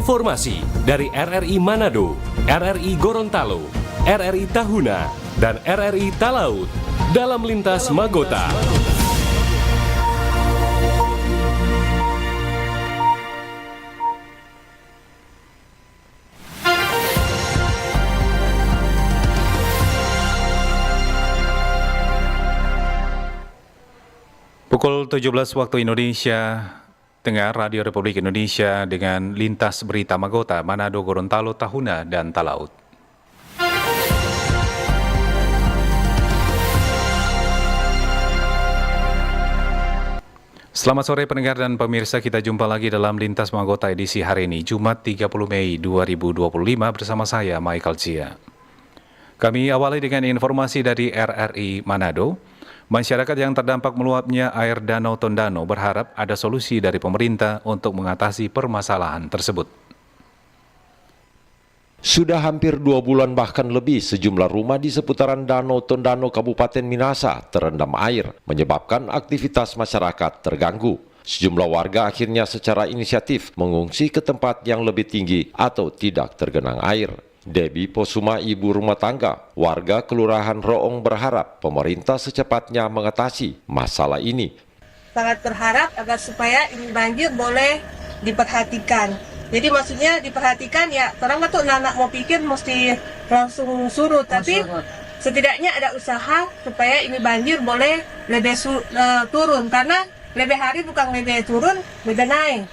Informasi dari RRI Manado, RRI Gorontalo, RRI Tahuna, dan RRI Talaut dalam Lintas Magota. Pukul 17 waktu Indonesia Tengah, Radio Republik Indonesia dengan Lintas Berita Magota, Manado, Gorontalo, Tahuna, dan Talaut. Selamat sore pendengar dan pemirsa, kita jumpa lagi dalam Lintas Magota edisi hari ini, Jumat 30 Mei 2025 bersama saya, Michael Cia. Kami awali dengan informasi dari RRI Manado. Masyarakat yang terdampak meluapnya air Danau Tondano berharap ada solusi dari pemerintah untuk mengatasi permasalahan tersebut. Sudah hampir 2 bulan bahkan lebih sejumlah rumah di seputaran Danau Tondano Kabupaten Minahasa terendam air, menyebabkan aktivitas masyarakat terganggu. Sejumlah warga akhirnya secara inisiatif mengungsi ke tempat yang lebih tinggi atau tidak tergenang air. Debbie Posuma, ibu rumah tangga, warga Kelurahan Roong, berharap pemerintah secepatnya mengatasi masalah ini. Sangat berharap agar supaya ini banjir boleh diperhatikan. Jadi maksudnya diperhatikan ya, orang tuh anak mau pikir mesti langsung surut, tapi setidaknya ada usaha supaya ini banjir boleh lebih turun, karena lebih hari bukan lebih turun, lebih naik.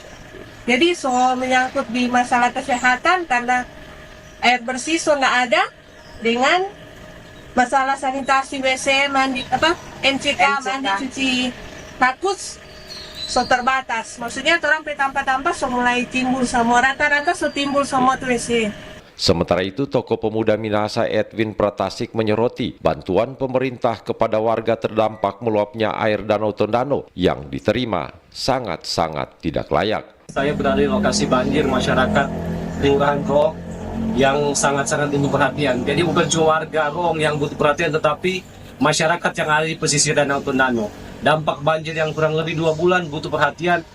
Jadi menyangkut di masalah kesehatan karena air bersih nggak ada, dengan masalah sanitasi WC, mandi MCK, mandi cuci kakus terbatas. Maksudnya orang tampak-tampak mulai timbul semua, rata-rata timbul semua tuh WC. Sementara itu, Tokoh Pemuda Minahasa Edwin Pratasik menyoroti bantuan pemerintah kepada warga terdampak meluapnya air Danau Tondano yang diterima sangat-sangat tidak layak. Saya berada di lokasi banjir masyarakat Kelurahan Roong yang sangat-sangat butuh perhatian. Jadi bukan cuma warga Roong yang butuh perhatian, tetapi masyarakat yang ada di pesisir Danau Tondano. Dampak banjir yang kurang lebih 2 bulan butuh perhatian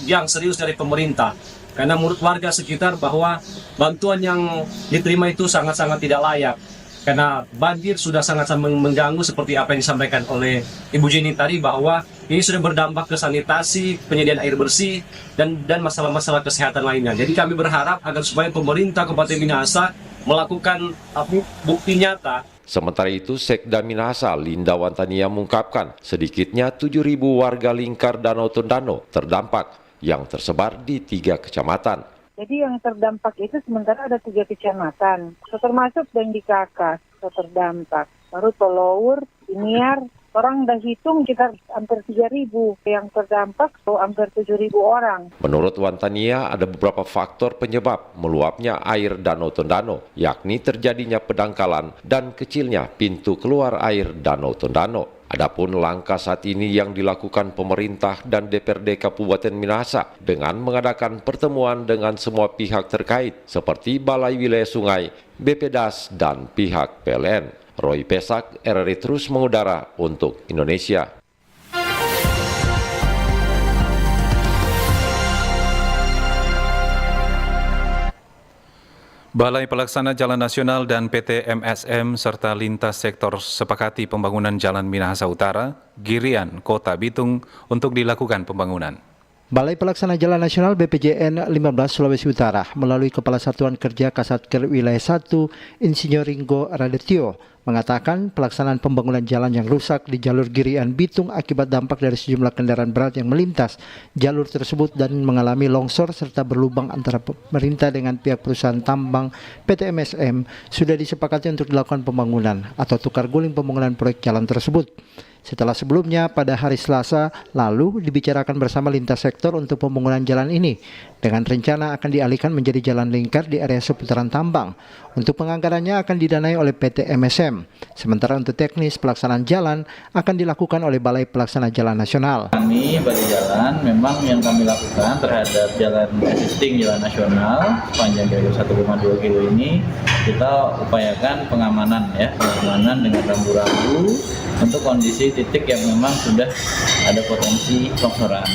yang serius dari pemerintah. Karena menurut warga sekitar bahwa bantuan yang diterima itu sangat-sangat tidak layak. Karena banjir sudah sangat-sangat mengganggu seperti apa yang disampaikan oleh Ibu Jenny tadi, bahwa ini sudah berdampak ke sanitasi, penyediaan air bersih, dan masalah-masalah kesehatan lainnya. Jadi kami berharap agar supaya pemerintah Kabupaten Minahasa melakukan bukti nyata. Sementara itu, Sekda Minahasa Linda Wantania mengungkapkan sedikitnya 7.000 warga lingkar Danau Tondano terdampak yang tersebar di 3 kecamatan. Jadi yang terdampak itu sementara ada 3 kecamatan, termasuk Dendikaka terdampak. Baru Tolour, Iniar, orang udah hitung kita hampir 3.000 yang terdampak, hampir 7.000 orang. Menurut Wantania, ada beberapa faktor penyebab meluapnya air Danau Tondano, yakni terjadinya pendangkalan dan kecilnya pintu keluar air Danau Tondano. Adapun langkah saat ini yang dilakukan pemerintah dan DPRD Kabupaten Minahasa dengan mengadakan pertemuan dengan semua pihak terkait seperti Balai Wilayah Sungai, BPDAS, dan pihak PLN. Roy Pesak, RRI terus mengudara untuk Indonesia. Balai Pelaksana Jalan Nasional dan PT MSM serta lintas sektor sepakati pembangunan Jalan Minahasa Utara, Girian, Kota Bitung untuk dilakukan pembangunan. Balai Pelaksana Jalan Nasional BPJN 15 Sulawesi Utara melalui Kepala Satuan Kerja Kasatker Wilayah 1 Insinyur Ringo Radityo mengatakan pelaksanaan pembangunan jalan yang rusak di jalur Girian Bitung akibat dampak dari sejumlah kendaraan berat yang melintas jalur tersebut dan mengalami longsor serta berlubang antara pemerintah dengan pihak perusahaan tambang PT MSM sudah disepakati untuk dilakukan pembangunan atau tukar guling pembangunan proyek jalan tersebut. Setelah sebelumnya pada hari Selasa lalu dibicarakan bersama lintas sektor untuk pembangunan jalan ini dengan rencana akan dialihkan menjadi jalan lingkar di area seputaran tambang. Untuk penganggarannya akan didanai oleh PT MSM. jam. Sementara untuk teknis pelaksanaan jalan akan dilakukan oleh Balai Pelaksana Jalan Nasional. Kami pada jalan memang yang kami lakukan terhadap jalan existing jalan nasional panjang kira-kira 1,2 kilo ini kita upayakan pengamanan dengan rambu-rambu untuk kondisi titik yang memang sudah ada potensi longsoran.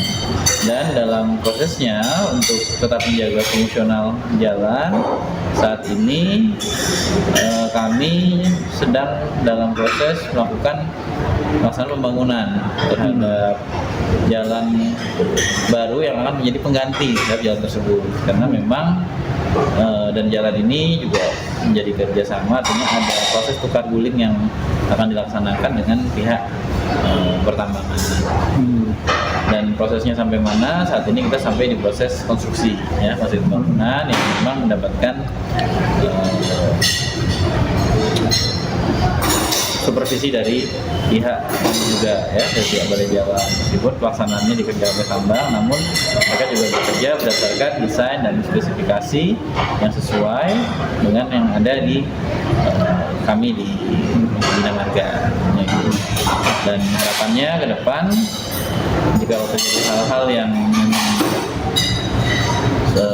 Dan dalam prosesnya untuk tetap menjaga fungsional jalan, saat ini kami sedang dalam proses melakukan pelaksanaan pembangunan terhadap jalan baru yang akan menjadi pengganti terhadap jalan tersebut. Karena memang dan jalan ini juga menjadi kerjasama, artinya ada proses tukar guling yang akan dilaksanakan dengan pihak pertambangan. Dan prosesnya sampai mana? Saat ini kita sampai di proses konstruksi, proses pembangunan yang memang mendapatkan supervisi dari pihak juga dari pihak Balai Jalan. Meskipun pelaksanaannya dikerjakan oleh Tambang, namun mereka juga bekerja berdasarkan desain dan spesifikasi yang sesuai dengan yang ada di kami di Bina Marga. Dan harapannya ke depan jika terjadi hal-hal yang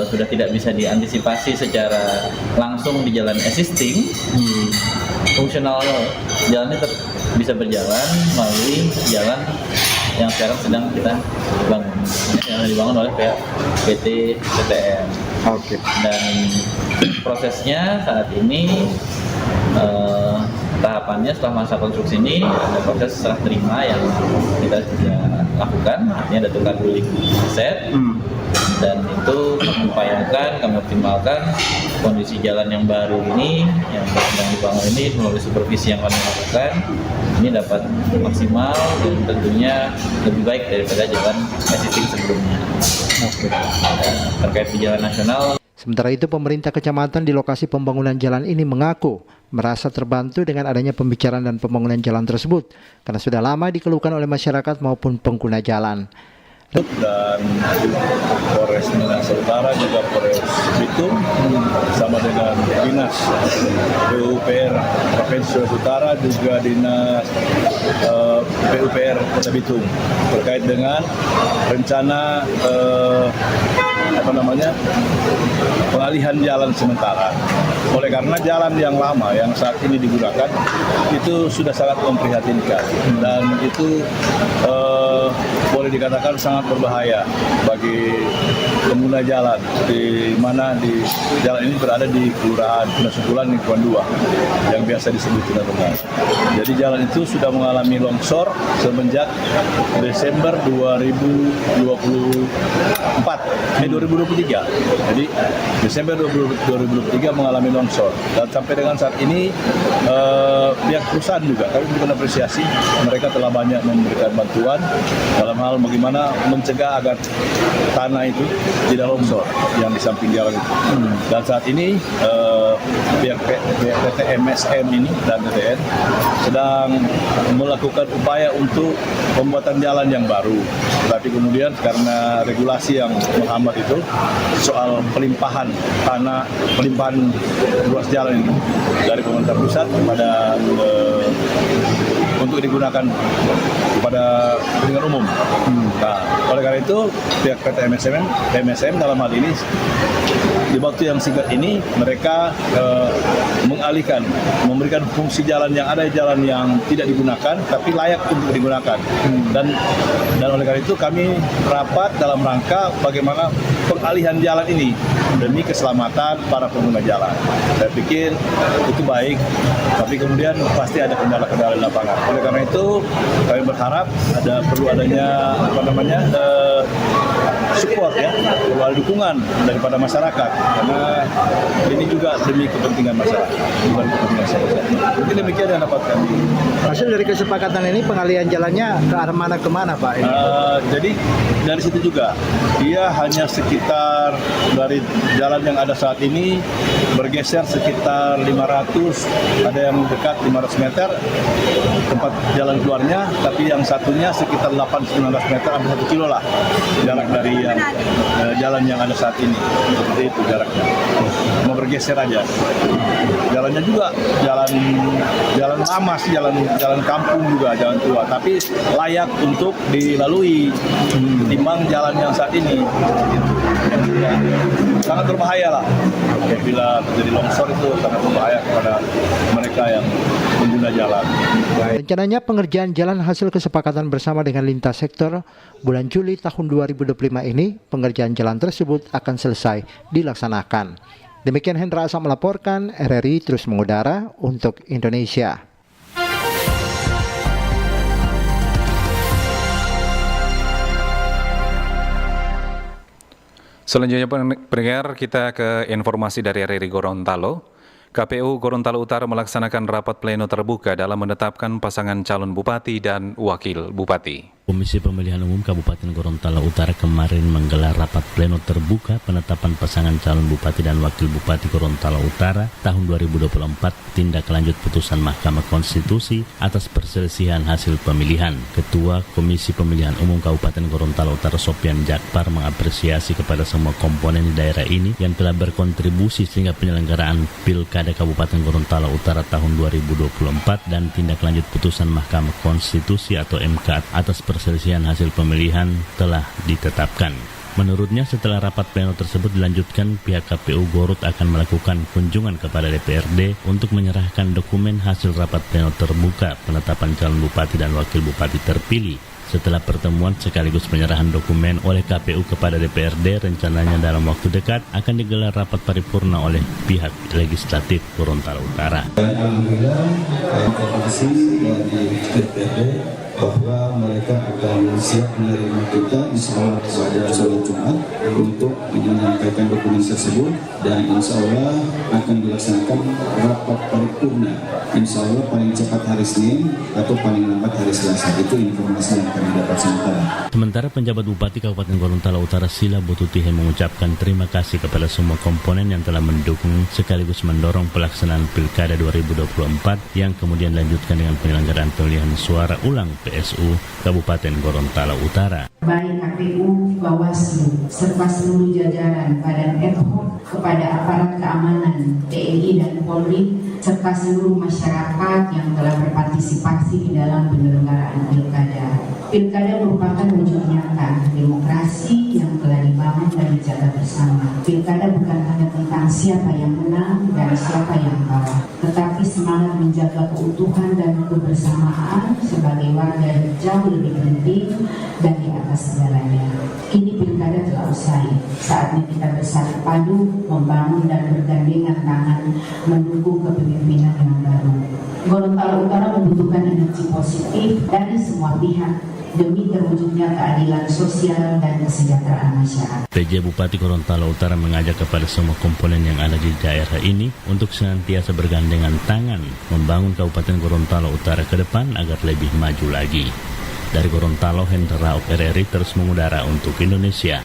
sudah tidak bisa diantisipasi secara langsung di jalan existing, fungsional jalannya tetap bisa berjalan melalui jalan yang sekarang sedang kita bangun, yang dibangun oleh pihak PT PTN. Dan prosesnya saat ini tahapannya setelah masa konstruksi ini ada proses serah terima yang kita sudah lakukan, artinya ada tukar guling aset. Dan itu kami upayakan, kami optimalkan kondisi jalan yang baru ini, yang sedang dibangun ini melalui supervisi yang kami lakukan, ini dapat maksimal dan tentunya lebih baik daripada jalan existing sebelumnya. Terkait di jalan nasional. Sementara itu, pemerintah kecamatan di lokasi pembangunan jalan ini mengaku merasa terbantu dengan adanya pembicaraan dan pembangunan jalan tersebut karena sudah lama dikeluhkan oleh masyarakat maupun pengguna jalan. Dan Polres Minahasa Utara juga Polres Bitung sama dengan Dinas PUPR Provinsi Sulawesi Utara juga Dinas PUPR Kota Bitung terkait dengan rencana pengalihan jalan sementara. Oleh karena jalan yang lama yang saat ini digunakan itu sudah sangat memprihatinkan dan itu boleh dikatakan sangat berbahaya bagi pengguna jalan, di mana di jalan ini berada di Kelurahan Nasukulan Lingkungan 2 yang biasa disebut Tunarungan. Jadi jalan itu sudah mengalami longsor semenjak Desember 2023. Jadi Desember 2023 mengalami longsor dan sampai dengan saat ini pihak perusahaan juga kami memberikan apresiasi, mereka telah banyak memberikan bantuan dalam hal bagaimana mencegah agar tanah itu tidak longsor yang di samping jalan itu. Dan saat ini pihak PT MSM ini dan PTN sedang melakukan upaya untuk pembuatan jalan yang baru. Tapi kemudian karena regulasi yang menghambat itu soal pelimpahan tanah, pelimpahan ruas jalan ini dari pemerintah pusat kepada untuk digunakan kepada kepentingan umum. Nah, oleh karena itu pihak PT MSM dalam hal ini di waktu yang singkat ini mereka mengalihkan, memberikan fungsi jalan yang ada, jalan yang tidak digunakan tapi layak untuk digunakan. Dan oleh karena itu kami rapat dalam rangka bagaimana pengalihan jalan ini demi keselamatan para pengguna jalan. Saya pikir itu baik, tapi kemudian pasti ada kendala-kendala di lapangan. Oleh karena itu kami berharap perlu adanya support perlu ada dukungan daripada masyarakat karena ini juga demi kepentingan masyarakat, bukan kepentingan saya. Mungkin demikian yang dapat kami. Hasil dari kesepakatan ini pengalihan jalannya ke arah mana kemana Pak? Jadi dari situ juga dia hanya sekitar dari jalan yang ada saat ini bergeser sekitar 500, ada yang dekat 500 meter tempat jalan keluarnya, tapi yang satunya sekitar 8-19 meter, hampir 1 kilo lah jarak dari jalan yang ada saat ini. Seperti itu jaraknya. bergeser aja. Jalannya juga jalan lama sih, jalan kampung juga, jalan tua, tapi layak untuk dilalui ketimbang jalan yang saat ini. Ya, sangat berbahaya lah. Apabila terjadi longsor itu sangat berbahaya kepada mereka yang pengguna jalan. Rencananya pengerjaan jalan hasil kesepakatan bersama dengan lintas sektor bulan Juli tahun 2025 ini, pengerjaan jalan tersebut akan selesai dilaksanakan. Demikian Hendra Asam melaporkan, RRI terus mengudara untuk Indonesia. Selanjutnya pendengar, kita ke informasi dari RRI Gorontalo. KPU Gorontalo Utara melaksanakan rapat pleno terbuka dalam menetapkan pasangan calon bupati dan wakil bupati. Komisi Pemilihan Umum Kabupaten Gorontalo Utara kemarin menggelar rapat pleno terbuka penetapan pasangan calon bupati dan wakil bupati Gorontalo Utara tahun 2024, tindak lanjut putusan Mahkamah Konstitusi atas perselisihan hasil pemilihan. Ketua Komisi Pemilihan Umum Kabupaten Gorontalo Utara Sopian Jakpar mengapresiasi kepada semua komponen di daerah ini yang telah berkontribusi sehingga penyelenggaraan Pilkada Kabupaten Gorontalo Utara tahun 2024 dan tindak lanjut putusan Mahkamah Konstitusi atau MK atas perselisihan hasil pemilihan telah ditetapkan. Menurutnya, setelah rapat pleno tersebut dilanjutkan, pihak KPU Gorut akan melakukan kunjungan kepada DPRD untuk menyerahkan dokumen hasil rapat pleno terbuka penetapan calon bupati dan wakil bupati terpilih. Setelah pertemuan sekaligus penyerahan dokumen oleh KPU kepada DPRD, rencananya dalam waktu dekat akan digelar rapat paripurna oleh pihak legislatif Gorontalo Utara. Dan alhamdulillah, komisi dari DPRD bahwa mereka akan siap menerima kita insya Allah pada sholat Jumat untuk menyampaikan dokumen tersebut, dan insya Allah akan dilaksanakan rapat paripurna insya Allah paling cepat hari Senin atau paling lambat hari Selasa. Itu informasi yang kami dapat sementara. Sementara penjabat Bupati Kabupaten Gorontalo Utara Sila Botutihe mengucapkan terima kasih kepada semua komponen yang telah mendukung sekaligus mendorong pelaksanaan Pilkada 2024 yang kemudian dilanjutkan dengan penyelenggaraan pemilihan suara ulang PSU Kabupaten Gorontalo Utara. Baik KPU, Bawaslu, serta seluruh jajaran Badan ad hoc kepada aparat keamanan TNI dan Polri serta seluruh masyarakat yang telah berpartisipasi di dalam penyelenggaraan Pilkada. Pilkada merupakan wujud nyata demokrasi yang telah dibangun dan dijaga bersama. Pilkada bukan hanya tentang siapa yang menang dan siapa yang kalah, tetapi semangat menjaga keutuhan dan kebersamaan sebagai warga jauh lebih penting dan di atas segalanya. Kini Pilkada telah usai, saatnya kita bersatu padu membangun dan bergandengan tangan mendukung kepemimpinan yang baru. Gorontalo Utara membutuhkan energi positif dari semua pihak demi terwujudnya keadilan sosial dan kesejahteraan masyarakat. PJ Bupati Gorontalo Utara mengajak kepada semua komponen yang ada di daerah ini untuk senantiasa bergandengan tangan membangun Kabupaten Gorontalo Utara ke depan agar lebih maju lagi. Dari Gorontalo, Hendra Rauk, RRI terus mengudara untuk Indonesia.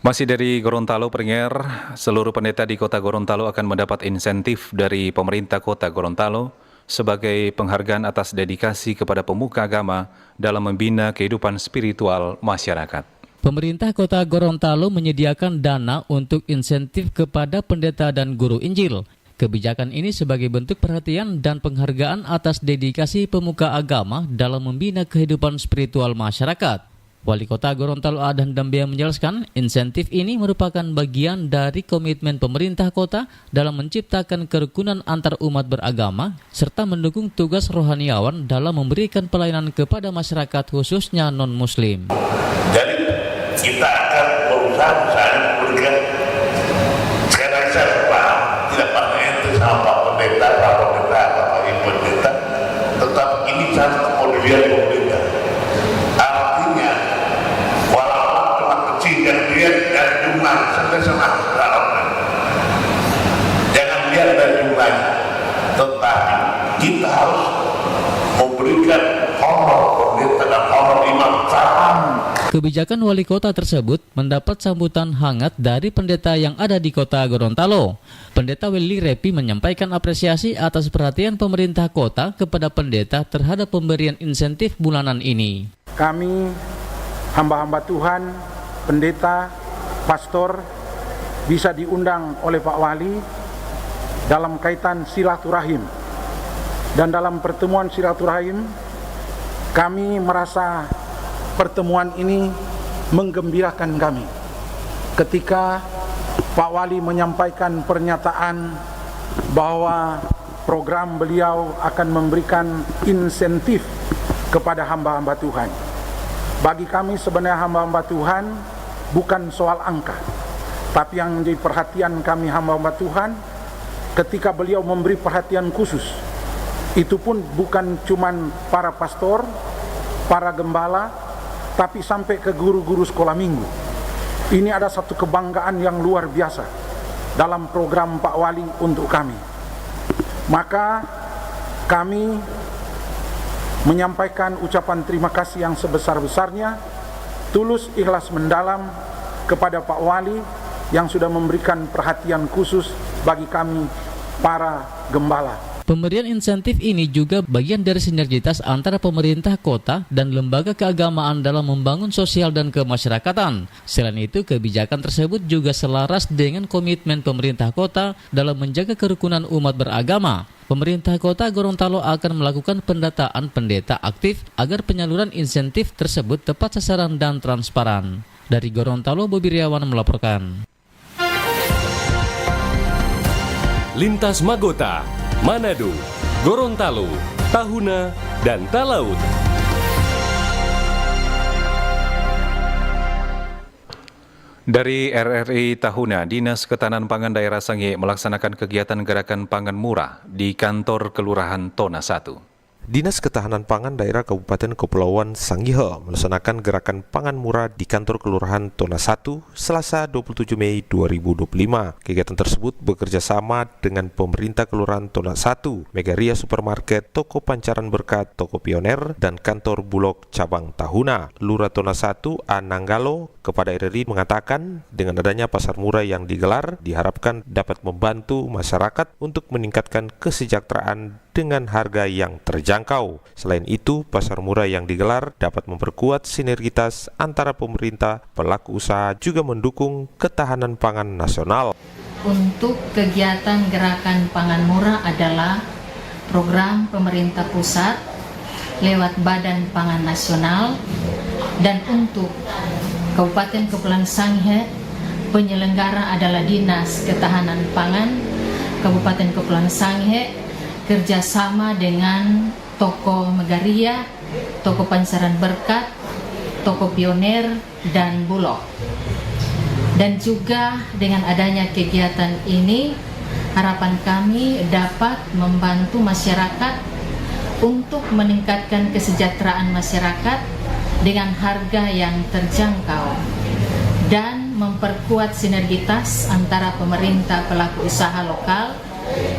Masih dari Gorontalo, pendengar, seluruh pendeta di Kota Gorontalo akan mendapat insentif dari pemerintah Kota Gorontalo sebagai penghargaan atas dedikasi kepada pemuka agama dalam membina kehidupan spiritual masyarakat. Pemerintah Kota Gorontalo menyediakan dana untuk insentif kepada pendeta dan guru Injil. Kebijakan ini sebagai bentuk perhatian dan penghargaan atas dedikasi pemuka agama dalam membina kehidupan spiritual masyarakat. Wali Kota Gorontalo Adhan Dambia menjelaskan, insentif ini merupakan bagian dari komitmen pemerintah kota dalam menciptakan kerukunan antar umat beragama serta mendukung tugas rohaniawan dalam memberikan pelayanan kepada masyarakat khususnya non-muslim. Jadi kita akan berusaha misalnya memberikan, sekarang saya tidak pakai itu sama Pak Pendeta, Pak Ibu Pendeta, tetapi ini satu kemudian pemerintah. Artinya, walaupun cuma kecil yang dilihat dari jumlah, sama jangan lihat dari jumlahnya, tetapi kita harus memberikan honor pendeta dan honor imam sama Kebijakan wali kota tersebut mendapat sambutan hangat dari pendeta yang ada di kota Gorontalo. Pendeta Willy Repi menyampaikan apresiasi atas perhatian pemerintah kota kepada pendeta terhadap pemberian insentif bulanan ini. Kami, hamba-hamba Tuhan, pendeta, pastor, bisa diundang oleh Pak Wali dalam kaitan silaturahim. Dan dalam pertemuan silaturahim, kami merasa pertemuan ini menggembirakan kami ketika Pak Wali menyampaikan pernyataan bahwa program beliau akan memberikan insentif kepada hamba-hamba Tuhan. Bagi kami sebenarnya hamba-hamba Tuhan bukan soal angka, tapi yang menjadi perhatian kami hamba-hamba Tuhan ketika beliau memberi perhatian khusus, itu pun bukan cuman para pastor, para gembala, tapi sampai ke guru-guru sekolah minggu. Ini ada satu kebanggaan yang luar biasa dalam program Pak Wali untuk kami. Maka kami menyampaikan ucapan terima kasih yang sebesar-besarnya, tulus ikhlas mendalam kepada Pak Wali yang sudah memberikan perhatian khusus bagi kami para gembala. Pemberian insentif ini juga bagian dari sinergitas antara pemerintah kota dan lembaga keagamaan dalam membangun sosial dan kemasyarakatan. Selain itu, kebijakan tersebut juga selaras dengan komitmen pemerintah kota dalam menjaga kerukunan umat beragama. Pemerintah kota Gorontalo akan melakukan pendataan pendeta aktif agar penyaluran insentif tersebut tepat sasaran dan transparan. Dari Gorontalo, Bobi Riawan melaporkan. Lintas Magota, Manado, Gorontalo, Tahuna, dan Talaut. Dari RRI Tahuna, Dinas Ketahanan Pangan Daerah Sangihe melaksanakan kegiatan gerakan pangan murah di kantor Kelurahan Tona 1. Dinas Ketahanan Pangan Daerah Kabupaten Kepulauan Sangihe melaksanakan gerakan pangan murah di kantor Kelurahan Tona 1 Selasa 27 Mei 2025. Kegiatan tersebut bekerja sama dengan pemerintah Kelurahan Tona 1, Megaria Supermarket, Toko Pancaran Berkat, Toko Pioner, dan kantor Bulog Cabang Tahuna. Lurah Tona 1 Ananggalo kepada RRI mengatakan dengan adanya pasar murah yang digelar diharapkan dapat membantu masyarakat untuk meningkatkan kesejahteraan dengan harga yang terjangkau. Selain itu, pasar murah yang digelar dapat memperkuat sinergitas antara pemerintah, pelaku usaha, juga mendukung ketahanan pangan nasional. Untuk kegiatan gerakan pangan murah adalah program pemerintah pusat lewat Badan Pangan Nasional, dan untuk Kabupaten Kepulauan Sangihe penyelenggara adalah Dinas Ketahanan Pangan Kabupaten Kepulauan Sangihe kerjasama dengan Toko Megaria, Toko Pancaran Berkat, Toko Pioner, dan Bulog. Dan juga dengan adanya kegiatan ini, harapan kami dapat membantu masyarakat untuk meningkatkan kesejahteraan masyarakat dengan harga yang terjangkau dan memperkuat sinergitas antara pemerintah, pelaku usaha lokal,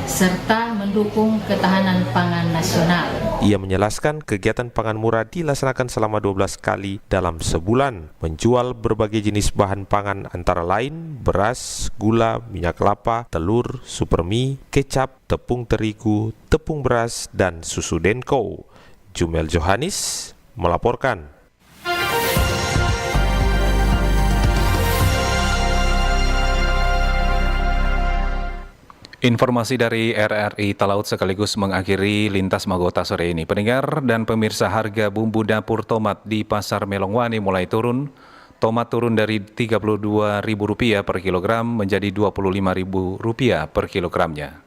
serta mendukung ketahanan pangan nasional. Ia menjelaskan kegiatan pangan murah dilaksanakan selama 12 kali dalam sebulan, menjual berbagai jenis bahan pangan antara lain beras, gula, minyak kelapa, telur, supermie, kecap, tepung terigu, tepung beras, dan susu Denko. Jumel Johanis melaporkan. Informasi dari RRI Talaut sekaligus mengakhiri Lintas Magota sore ini. Pendengar dan pemirsa, harga bumbu dapur tomat di Pasar Melongwane mulai turun. Tomat turun dari Rp32.000 per kilogram menjadi Rp25.000 per kilogramnya.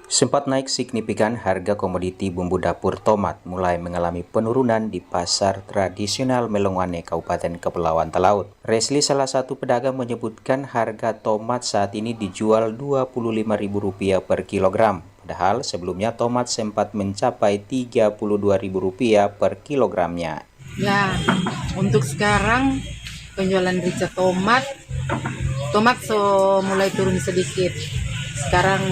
Sempat naik signifikan, harga komoditi bumbu dapur tomat mulai mengalami penurunan di pasar tradisional Melongwane, Kabupaten Kepulauan Talaut. Resli, salah satu pedagang, menyebutkan harga tomat saat ini dijual Rp25.000 per kilogram. Padahal sebelumnya tomat sempat mencapai Rp32.000 per kilogramnya. Ya, untuk sekarang penjualan rica tomat mulai turun sedikit. Sekarang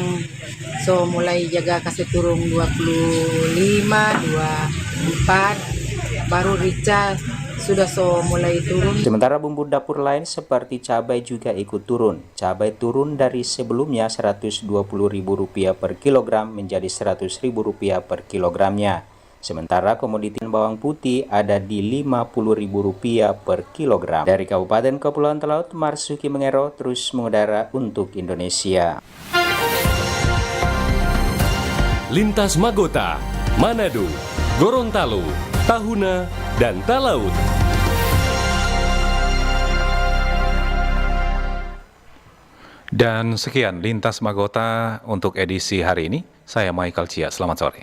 mulai jaga kasih turun 25, 24, baru rica sudah mulai turun. Sementara bumbu dapur lain seperti cabai juga ikut turun. Cabai turun dari sebelumnya Rp120.000 per kilogram menjadi Rp100.000 per kilogramnya. Sementara komoditi bawang putih ada di Rp50.000 per kilogram. Dari Kabupaten Kepulauan Talaut, Marsuki Mengero terus mengudara untuk Indonesia. Lintas Magota, Manado, Gorontalo, Tahuna, dan Talaut. Dan sekian Lintas Magota untuk edisi hari ini. Saya Michael Cia, selamat sore.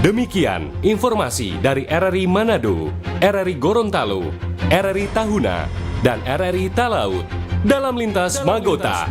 Demikian informasi dari RRI Manado, RRI Gorontalo, RRI Tahuna, dan RRI Talaut dalam Lintas Magota.